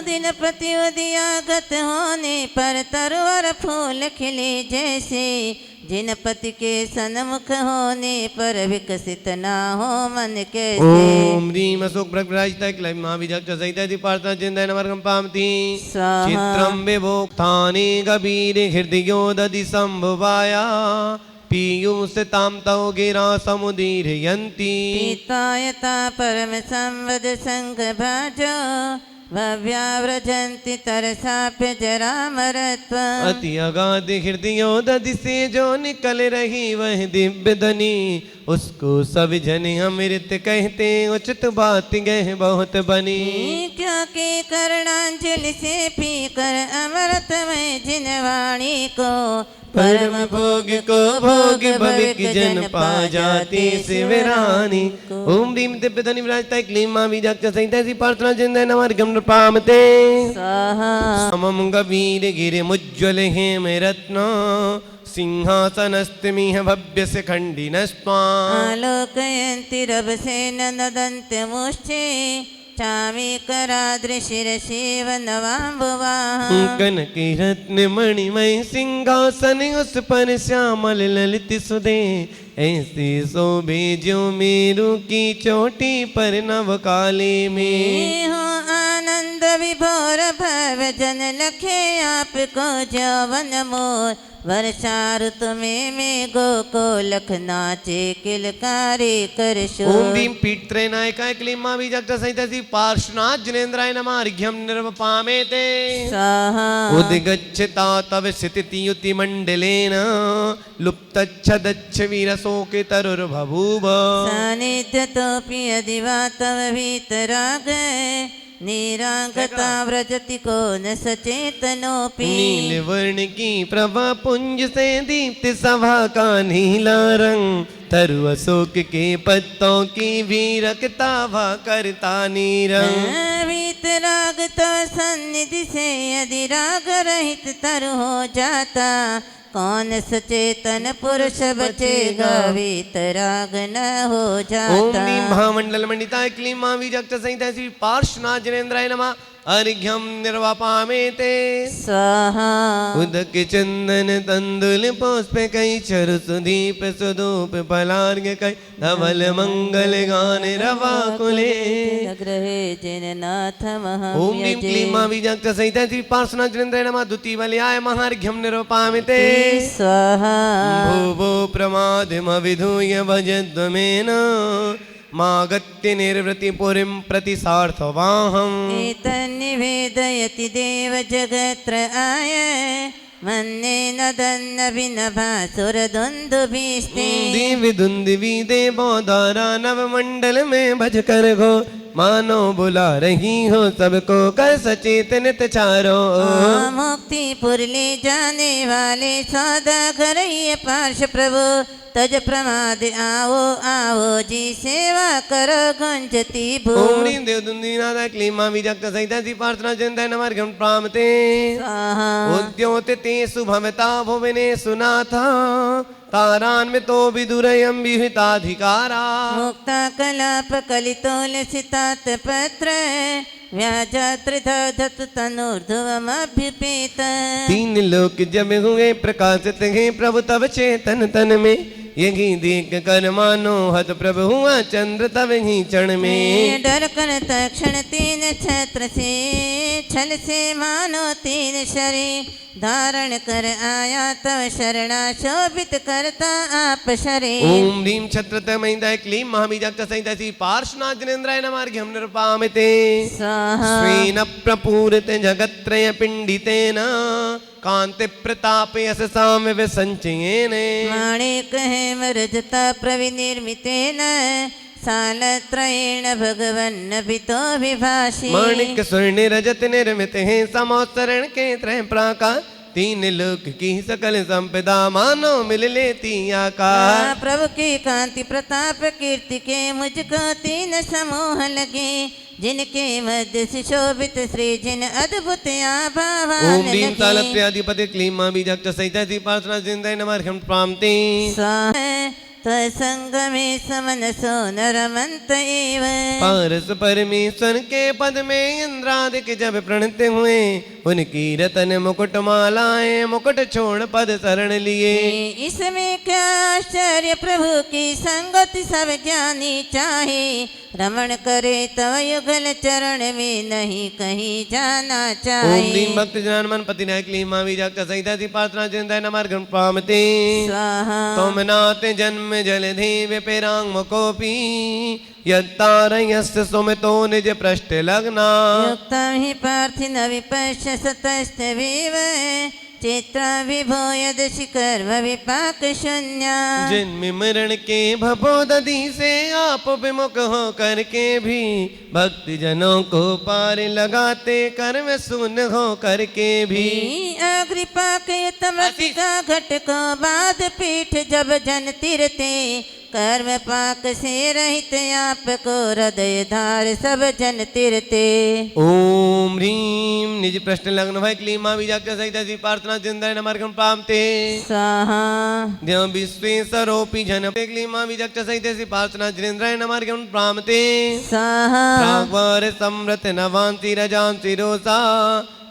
दिनपति उदयागत होने पर तरवर फूल खिले जैसे जिनपति के सन्मुख होने पर विकसित ना हो मन कैसे।
ओम ह्रीम अशोक प्रभ्राजिता क्लैमा विजक्त सहित प्रार्थना चिंतन मार्गं पामति
स्वाहा
चित्रं विभोक्तानि गभीर हृदयो दधि संभवाया पीयूषतां तौ गिरा समुदीरयन्ति।
पीतायता परम संवद संग भाजो भव्याव्रजन्ति तरसाप्य जरामरत्व।
अति अगाध हृदयो दधि से जो निकल रही वह दिव्य धनी उसको सब जन अमृत कहते उचित बात गह बहुत बनी।
क्योंकि करणांजलि से पी कर अमृत में जिनवाणी को
परम भोग को भोग भविक जन पा जाते शिवरानी। ओम ह्रीम दिव्य धनी विराजता क्लीमा विजक्त सहिता प्रार्थना चिंतन मार्गं पामते
स्वाहा
समम गभीर गिरि मुज्ज्वल हेम रत्न सिंहासनस्तिमिह भव्य से खंडिनस्त्वा।
आलोकयन्ति रभसेन नदन्त्यमुष्टे चामीकराद्रिशिरशिव नवाम्बुवाः।
कनकी रत्न मणिमय सिंहासन उस पर श्यामल ललित सुदे ऐसे शोभे जो मेरू की चोटी पर नव काले में।
हो आनंद विभोर भव जन लखे आपको जवन मोर वर्षा ऋतु में गोकोलख नाचे किलकारी कर शोर।
ओम ह्रीम पीठ्रे नायकाय क्लीमा विजक्त सहितसि पार्श्वनाथ जिनेन्द्राय नमः अर्घ्यं निर्वपामेते
स्वाहा
उद्गच्छता तव स्थितियुति मंडलेन लुप्तच्छदच्छ वीरशोके तरुर्बभूव।
सानिध्यतोऽपि यदि वा तव वीतराग निरागता व्रजति को न सचेतनोऽपि।
नील वर्ण की प्रभा पुंज से दीप्त सभा का नीला रंग तरु अशोक के पत्तों की भी रखता भा करता नीरंग।
वीतराग तो सन्निधि से यदि राग रहित तरु हो जाता कौन सचेतन पुरुष बचेगा वीतराग न हो जाता।
ओम ह्रीम महामंडल मंडिताय क्लीमा विजक्त सहिता श्री पार्श्वनाथ जिनेन्द्राय नमः अर्घ्यं निर्वापामेते
स्वाहा
उदक चंदन तंदुल पुष्प कई चरु सुदीप सुधूप फलार्घ्य कई धवल मंगल गान रवा कुले।
ग्रहे जिननाथ
ओम ह्रीम क्लीमा विजक्त सहिता श्री पार्श्वनाथ जिनेन्द्राय नमः द्वितीय बल्याय महार्घ्यं निर्वापामेते
स्वाहा
भुवो प्रमादमविधूय भजध्वमेन मागत्य निर्वृतिपुरीं प्रति सार्थवाहम्
एतन्निवेदयति देव जगत्रयाय मन्ये नदन्नभिनभासुरदुन्दुभिस्ते
दिव्य दुंदुभी देवो द्वारा नवमंडल में भज कर गो मानो बुला रही हो सबको कर सचेतनित चारो
मुक्तिपुर ले जाने वाले सौदागर ये पार्श प्रभु तज प्रमाद आओ आओ जी सेवा करो गुंजती भू
ओम ह्रीं देव दुंदुभीनाथ क्लीमा विजक्त सहिता सी प्रार्थना चिंतन नमर्घ्यं प्रामते उद्योतते सुभवता भुवने सुनाथा तारान्वितो विदुरयं विहिताधिकारा
मुक्ता कलाप कलितोलसितात पत्र व्याजात्रिधत तनूर्ध्वमभ्युपेत
तीन लोक जब हुए प्रकाशित हैं प्रभु तब चेतन तन में यही देख कर मानो हत प्रभु हुआ चंद्र तब ही क्षण में
डर कर तक्षण तीन छत्र से छल से मानो तीन शरीर धारण कर आया तव शरणा शोभित करता आप शरीर
ओम ह्रीं छत्रतमहिंदाय क्लीं महाबीजक्त सहितसी पार्श्वनाथ जिनेन्द्राय नमर्घ्यं निरुपामिते
स्वाहा
स्वेन प्रपूरित जगत्त्रय पिंडितेन कांति प्रताप यशसाम विसंचयेन
माणिक हेमरजता प्रविनिर्मितेन सालत्रयेण भगवन्नभितो विभाषि
माणिक स्वर्ण रजत निर्मित हैं समोत्सरण के त्रय प्राकार तीन लोक की सकल संपदा मानो मिल लेती आकार
प्रभु की कांति प्रताप कीर्ति के मुझको तीन समूह लगे जिनके मध्य से शोभित श्री जिन अद्भुत आभावान
ओम ह्रीं
लगे
तालत्रयाधिपति क्लीं महाबीजक्त सहितसी प्रार्थना चिंतन नमर्घ्यं प्रामते
त्वसंगमे समनसो नरमंत एव
पारस परमेश्वर के पद में इंद्रादिक जब प्रणत हुए उनकी रतन मुकुट मालाएं मुकुट छोड़ पद शरण लिए
इसमें क्या आश्चर्य प्रभु की संगति सब ज्ञानी चाहे रमण करे तव युगल चरण में नहीं कहीं जाना
ओम
चाहे
ह्रीं भक्त जनान मन पति नायक क्लीं महाबीजक्त सहितसी प्रार्थना चिंतन नमर्घ्यं प्रामते
स्वाहा
तुम नाथ जन्म जलधि विपिरांग मुकोपी यत्तारयस्य सुमितो निज पृष्ठ लग्ना
युक्तं हि पार्थिन विपश्य सतस्तवीव चित्रा विभो यदि कर्म विपाक शून्या
जन्म मरण के भवोदधि से आप विमुख हो करके भी भक्ति जनों को पार लगाते कर्म शून्य हो करके भी
अग्रिपा के तमसिका घट को बाद पीठ जब जन तिरते कर्म पाक से रहित आपको हृदय धार सब जन तिरते
ओम ह्रीं निज प्रश्न लग्न भय क्लीं महाबीजक्त सहितसी प्रार्थना चिंतन नमर्घ्यं प्रामते
स्वाहा
देव विश्वेश्वरोऽपि जन क्लीं महाबीजक्त सहितसी प्रार्थना जिनेन्द्राय नमर्घ्यं प्रामते
स्वाहा
प्राग्वर समृत नवांसि रजांसि रोसा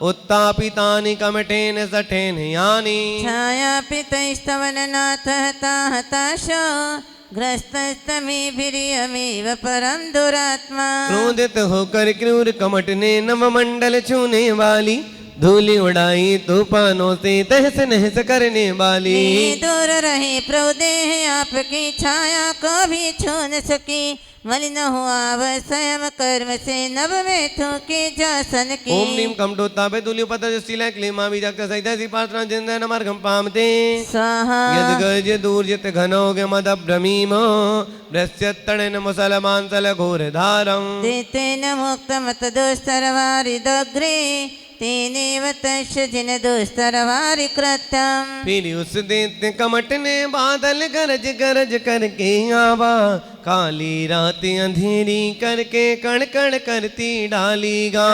उत्तापितानि कमठेन सठेन यानि
छाया पितैस्तवननाथ हता हताशो ग्रस्तस्तमेभिरियमेव परम दुरात्मा
क्रोधित होकर क्रूर कमट ने नवमंडल छूने वाली धूलि उड़ाई तूफानों से तहस नहस करने वाली
दूर रहे प्रभु देह आपकी छाया को भी छू न सकी मलिन हुआ वह स्वयं कर्म से नभ में थूके जासन की
ओम नीम कमटोत्तापे तुल्योपतजशीला क्लीं महाबीजक्त सहितसी प्रार्थना चिंतन नमर्घ्यं प्रामते
स्वाहा
यद्गज दूर्जित घनौघ मद भ्रमीम भ्रस्यत्तणेन मुसलमांसल घोरधारम्
तेन मुक्तमत दुस्तरवारिदग्रे तेनेव तस्य जिन दुस्तरवारि कृत्यम्
फिर उस दैत्य कमट ने बादल गरज गरज करके आवा काली रात अंधेरी करके कण कण करती डालीगा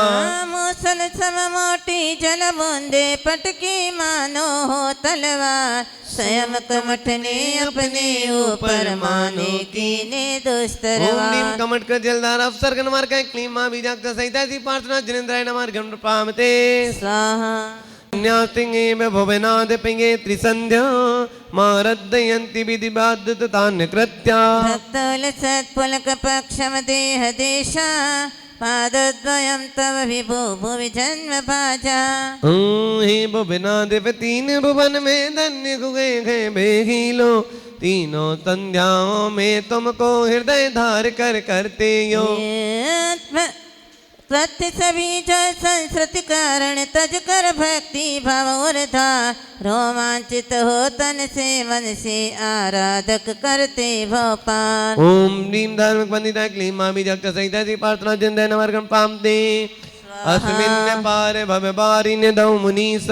मूसल सम मोटी जल बूंदे पटकी मानो हो तलवार स्वयं कमठ ने अपने ऊपर माने कीने
ओम नीम
दुस्तरवार
कमट कर जलधार अवसर गणमार का क्लीं महाबीजक्त सहितसी प्रार्थना जिनेन्द्राय नमर्घ्यं प्रामते
स्वाहा
न्यास्तिंगेव भुवनाद पिंगे त्रिसंध्या मारदयन्ति विधिबाध्यतान्य कृत्या
भक्तोल सत्पुलक पक्षम देह देशा पादद्वयं तव विभो भुवि जन्म भाजा।
हे भुवना देव तीन भुवन में धन्य हुए हैं बेहिलो, तीनों संध्याओं में तुमको हृदय धार कर करते यो।
त्वत्ति सभी जो संस्कृति कारण तज कर भक्ति भाव उर्धा, रोमांचित हो तन से मन से आराधक करते भोपाल।
ओम ह्रीं धार्मिक वंदिता क्लीं मामी जगत सहिता सी प्रार्थना जिंदे नमर्गण पामते। अस्मिन् पार भव बारिन दौ मुनीस,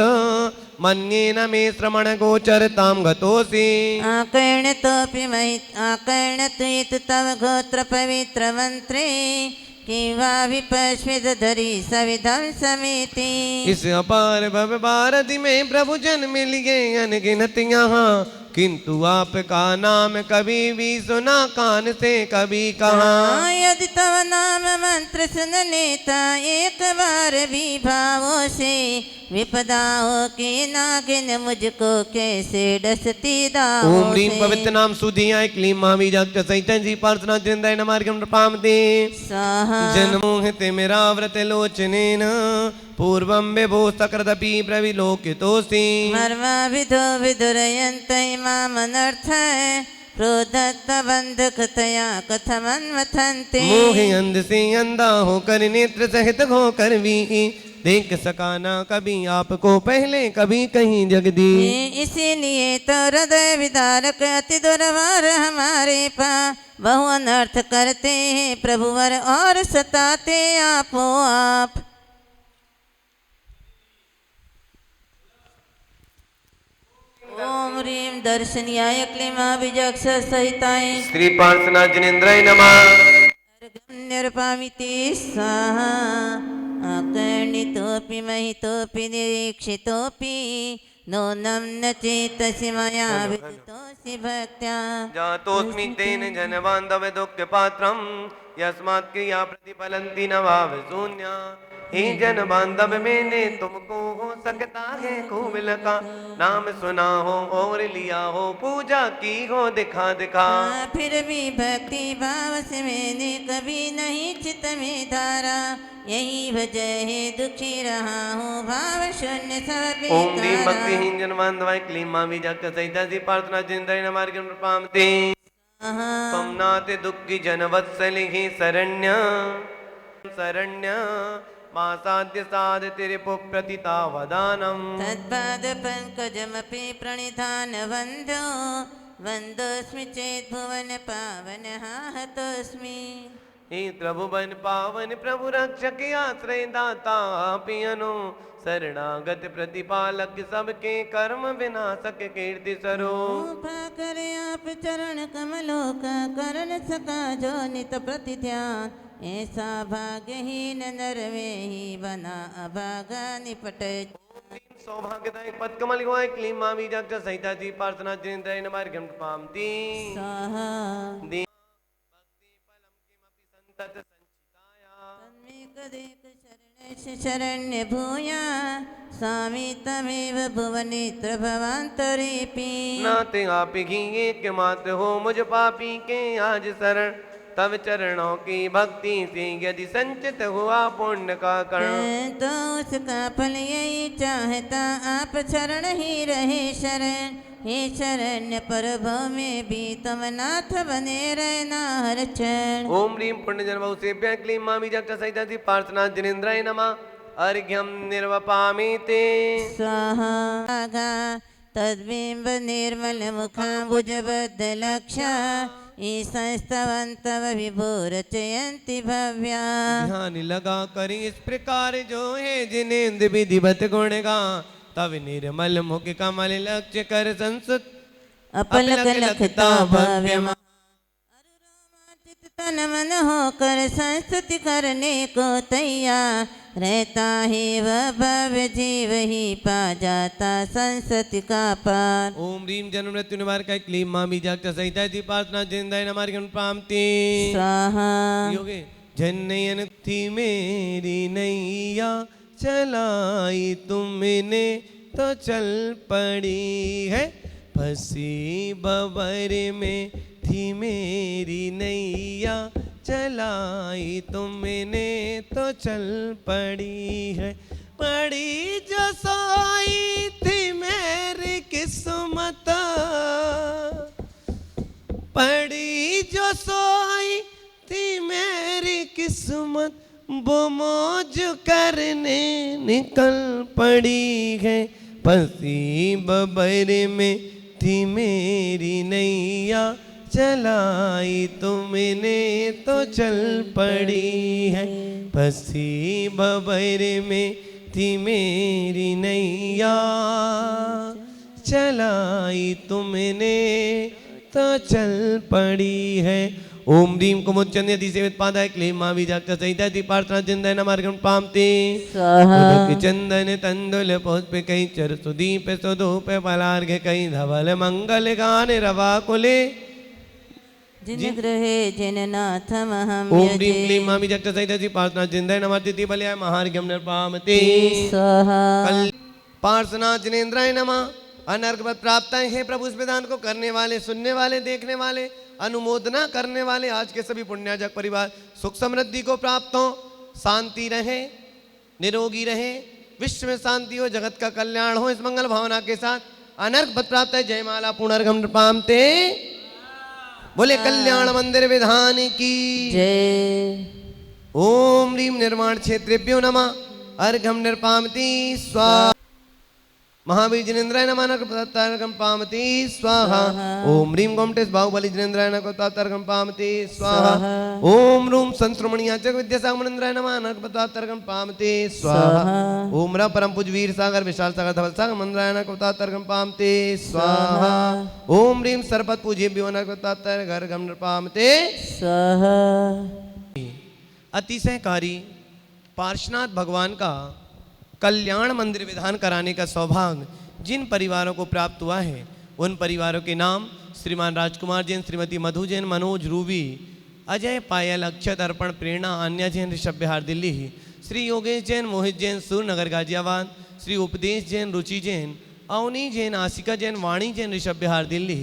मन्येन मे श्रमण गोचरतां गतोऽसि।
आकर्णत्वित तव गोत्र पवित्र मंत्रे, किंवा विपश्विद धरी सविधम समिति।
इस अपार भव भारती में प्रभु जन मिल गए अनगिनत यहाँ, किंतु आपका नाम कभी भी सुना कान से कभी कहा।
यदि तव नाम मंत्र सुन लेता एक बार भी भावों से, विपदाओं की नागिन मुझको कैसे डसती दाओं
ओम ह्रीं
से।
पवित्र नाम सुधियाय क्लीं मामी जगत सहिता जी प्रार्थना जिंदे नमर्गण पामते।
स्वाहा
जन्मोहिते मेरा व्रत लोचनेन, पूर्वं विभो सकृदपि प्रविलोकितोऽसि।
मर्मा विधो विदुरयन्त मामनर्थ, प्रोदत्त बंधकतया कथमन्वथन्ते।
मोहे अंध से अंधा होकर नेत्र सहित होकर भी, देख सका ना कभी आपको पहले कभी कहीं जगदी।
इसीलिए तो हृदय विदारक अति दुर्वार हमारे पा, बहु अनर्थ करते हैं प्रभुवर और सताते आपो आप। ओम ह्रीं दर्शनीयाय क्लीमाभिजक्ष सहिताय
श्री पार्श्वनाथ जिनेन्द्राय नमः।
निर्पामिते स्वाहा। आकर्णितोऽपि महितोऽपि निरीक्षितोऽपि, नूनं न चेतसि मया विदितोऽसि भक्त्या।
जातोऽस्मि तेन जनबान्धव दुःखपात्रं, यस्मात् क्रिया प्रतिफलन्ति न भाव शून्या। हे जन बांधव मैंने तुमको हो सकता है खूब लगा, नाम सुना हो और लिया हो पूजा की हो दिखा दिखा।
फिर भी भक्ति भाव से मैंने कभी नहीं चित में धारा, यही वजह है दुखी रहा हूँ भाव शून्य सब
ओम ह्रीं
बेकारा।
भक्तिहीन जन बांधवाय क्लीं मामी जगत सहिता सी प्रार्थना जिंदे नमर्गण पामते। त्वं नाते दुःखी जन वत्सले हे शरण्य, शरण्य मा साध्य साधते रिपु प्रतितावदानम्।
तद्पाद पंकजमपि प्रणिधान वन्दो, वन्दोऽस्मि चेत् भुवन पावन हाहतोऽस्मि।
हे त्रिभुवन पावन प्रभु रक्षक आश्रय दाता पियनो, शरणागत प्रतिपालक सबके कर्म विनाशक कीर्ति स्वरूप।
कर आप चरण कमलों का करण सका जो नित प्रति ध्यान, ऐसा भाग्यहीन नर में ही बना अभागा निपट।
सौभाग्यदायक पद कमल हुआ क्लीं मामी जगत सहिता जी प्रार्थना जिनेन्द्राय नमर्गण पामति।
स्वाहा
भक्ति फलम किमपि संतत संचिताया,
तन्मेकदेक शरण्य भूया, स्वामी तमेव भुवनेत्र भवान्तरेऽपि।
नाते आप ही एकमात्र हो मुझ पापी के आज शरण, तब चरणों की भक्ति से यदि संचित हुआ पुण्य का कर्ण,
तो उसका फल यही चाहता आप शरण ही रहे शरण। हे शरण्य प्रभु में भी तुम नाथ बने रहना हर क्षण।
ओम ह्रीं पुण्य जन्म सेव्य क्लीं मामी जगत सहिता जी प्रार्थना जिनेन्द्राय नमः। अर्घ्यम निर्वपामि ते
स्वाहा। तद्बिंब निर्मल मुखाम्बुजबद्ध लक्षा, ईशस्तवन्तव विभो रचयन्ति भव्या।
ध्यान लगा कर इस प्रकार जो है जिनेन्द्र विधिवत गुण गा, तब निर्मल मुख कमल लक्ष्य कर संसुत
अपलक लखता भव्य। तन मन होकर संस्तुति करने को तैयार, रहता है वह भव्य जीव ही पा जाता संसति का पार।
ओम ह्रीं जन्म मृत्यु निवारक क्लीं मामी जगत सहिता जी प्रार्थना जिनेन्द्राय नमर्गण पामति।
स्वाहा।
योगे जनयन थी मेरी नैया, चलाई तुमने तो चल पड़ी है, फंसी बबर में थी मेरी नैया, चलाई तुमने तो चल पड़ी है। पड़ी जो सोई थी मेरी किस्मत, पड़ी जो सोई थी मेरी किस्मत, वो मौज करने निकल पड़ी है। पसी बबर में थी मेरी नैया, चलाई तुमने तो चल पड़ी है। पसी बबर में थी मेरी नैया, चलाई तुमने तो चल पड़ी है। ओम ह्रीं कुमुच्चंद यदि सेवित पादाय क्लीमा बीजाक्ष सहिता ति प्रार्थना चिंतन मार्गम पामते। चंदन तंदुल पुष्प कई चर सुदीप सुधूप फलार्घ्य कई धवल मंगल गान रवा कुले।
जिन गृहे जिननाथ महम
ओम ह्रीं क्लीमा बीजाक्ष सहिता ति प्रार्थना चिंतन नमस्ते बलयाय महार्घ्यम निर्पामते। पार्श्वनाथ जिनेन्द्राय नमः। अनर्घवत प्राप्त है प्रभु इस विधान को करने वाले, सुनने वाले, देखने वाले, अनुमोदना करने वाले आज के सभी पुण्याजक परिवार सुख समृद्धि को प्राप्त हो, शांति रहे, निरोगी रहे, विश्व में शांति हो, जगत का कल्याण हो। इस मंगल भावना के साथ अनर्घवत प्राप्त है। जयमाला पुनर्गम नृपामते। बोले कल्याण मंदिर विधान की
जय।
ओम ह्रीं निर्माण क्षेत्रेभ्यो नमः। अर्घम नृपामति स्वाहा। महावीर जिनेन्द्राय नमः। नर्कं पामति स्वाहा। ओम ह्रीं गोमटेश बाहुबली जिनेन्द्राय नर्कं पामति स्वाहा। ओम रूम संस्रुमणिया चक विद्यासागरेन्द्राय नमः। नर्कं पामति स्वाहा। ओम रा परम पूज वीर सागर विशाल सागर धवल सागर मंद्राय नर्कं पामति स्वाहा। ओम ह्रीं सरपत पूज्येभ्यो नर्कं पामति
स्वाहा।
अतिशयकारी पार्श्वनाथ भगवान का कल्याण मंदिर विधान कराने का सौभाग्य जिन परिवारों को प्राप्त हुआ है, उन परिवारों के नाम श्रीमान राजकुमार जैन, श्रीमती मधु जैन, मनोज, रूबी, अजय, पायल, अक्षत, अर्पण, प्रेरणा, आन्या जैन, ऋषभ बिहार दिल्ली, श्री योगेश जैन, मोहित जैन, सूरनगर गाजियाबाद, श्री उपदेश जैन, रुचि जैन, अवनी जैन, आशिका जैन, वाणी जैन, ऋषभ बिहार दिल्ली,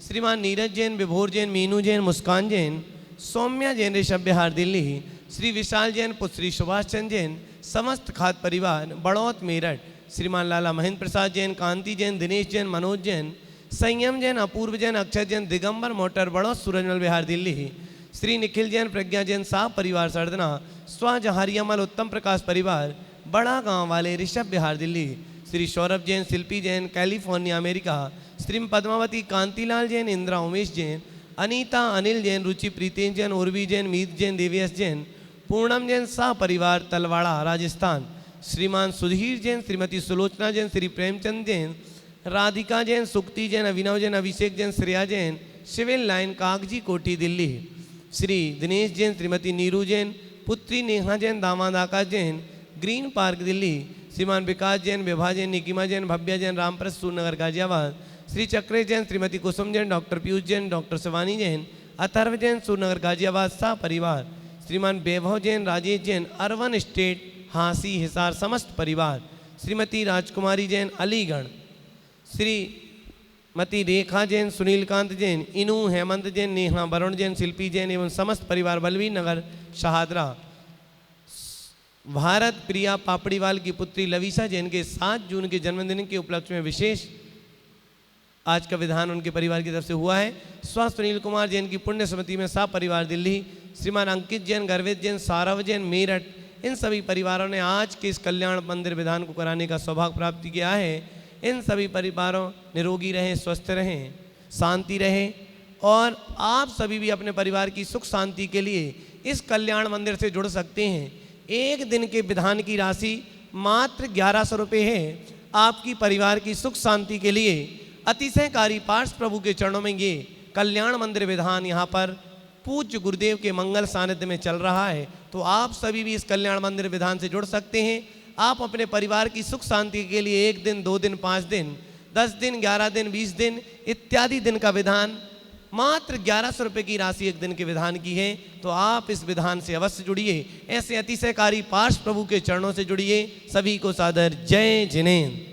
श्रीमान नीरज जैन, विभोर जैन, मीनू जैन, मुस्कान जैन, सौम्या जैन, ऋषभ बिहार दिल्ली, श्री विशाल जैन, पुत्री सुभाष चंद जैन, समस्त खाद परिवार बड़ौत मेरठ, श्रीमान लाला महेंद्र प्रसाद जैन, कांति जैन, दिनेश जैन, मनोज जैन, संयम जैन, अपूर्व जैन, अक्षय जैन, दिगंबर मोटर बड़ौत, सूरजमल बिहार दिल्ली, श्री निखिल जैन, प्रज्ञा जैन, साहब परिवार सरदना, स्वा जहारियामल उत्तम प्रकाश परिवार बड़ा गांव वाले ऋषभ बिहार दिल्ली, श्री सौरभ जैन, शिल्पी जैन, कैलिफोर्निया अमेरिका, श्री पद्मावती, कांतिलाल जैन, इंदिरा उमेश जैन, अनीता, अनिल जैन, रुचि प्रीतेश जैन, उर्वी जैन, मीत जैन, देवीएस जैन, पूर्णम जैन, शाह परिवार तलवाड़ा राजस्थान, श्रीमान सुधीर जैन, श्रीमती सुलोचना जैन, श्री प्रेमचंद जैन, राधिका जैन, सुक्ति जैन, अभिनव जैन, अभिषेक जैन, श्रेया जैन, सिविल लाइन कागजी कोठी दिल्ली, श्री दिनेश जैन, श्रीमती नीरू जैन, पुत्री नेहा जैन, दामाद आकाश जैन, ग्रीन पार्क दिल्ली, श्रीमान विकास जैन, विभा जैन, निकिमा जैन, भव्या जैन, रामप्रस सूरनगर गाजियाबाद, श्री चक्रे जैन, श्रीमती कुसुम जैन, डॉक्टर पीयूष जैन, डॉक्टर शिवानी जैन, अथर्व जैन, सूरनगर गाजियाबाद, शाह परिवार, श्रीमान वैभव जैन, राजेश जैन, अरवन स्टेट, हांसी हिसार समस्त परिवार, श्रीमती राजकुमारी जैन, अलीगढ़, श्रीमती रेखा जैन, सुनीलकांत जैन, इनू, हेमंत जैन, नेहा, वरुण जैन, शिल्पी जैन एवं समस्त परिवार बलवीर नगर शहादरा, भारत प्रिया पापड़ीवाल की पुत्री लविशा जैन के 7 जून के जन्मदिन के उपलक्ष्य में विशेष आज का विधान उनके परिवार की तरफ से हुआ है। स्व सुनील कुमार जैन की पुण्य स्मृति में शाह परिवार दिल्ली, श्रीमान अंकित जैन, गर्वित जैन, सारव जैन, मेरठ, इन सभी परिवारों ने आज के इस कल्याण मंदिर विधान को कराने का सौभाग्य प्राप्त किया है। इन सभी परिवारों निरोगी रहें, स्वस्थ रहें, शांति रहे और आप सभी भी अपने परिवार की सुख शांति के लिए इस कल्याण मंदिर से जुड़ सकते हैं। एक दिन के विधान की राशि मात्र 1100 रुपये है। आपकी परिवार की सुख शांति के लिए अतिशयकारी पार्श्व प्रभु के चरणों में ये कल्याण मंदिर विधान यहाँ पर पूज्य गुरुदेव के मंगल सानिध्य में चल रहा है। तो आप सभी भी इस कल्याण मंदिर विधान से जुड़ सकते हैं। आप अपने परिवार की सुख शांति के लिए 1 दिन, 2 दिन, 5 दिन, 10 दिन, 11 दिन, 20 दिन इत्यादि दिन का विधान मात्र 1100 रुपये की राशि एक दिन के विधान की है। तो आप इस विधान से अवश्य जुड़िए। ऐसे अतिशयकारी पार्श्व प्रभु के चरणों से जुड़िए। सभी को सादर जय जिनेन्द्र।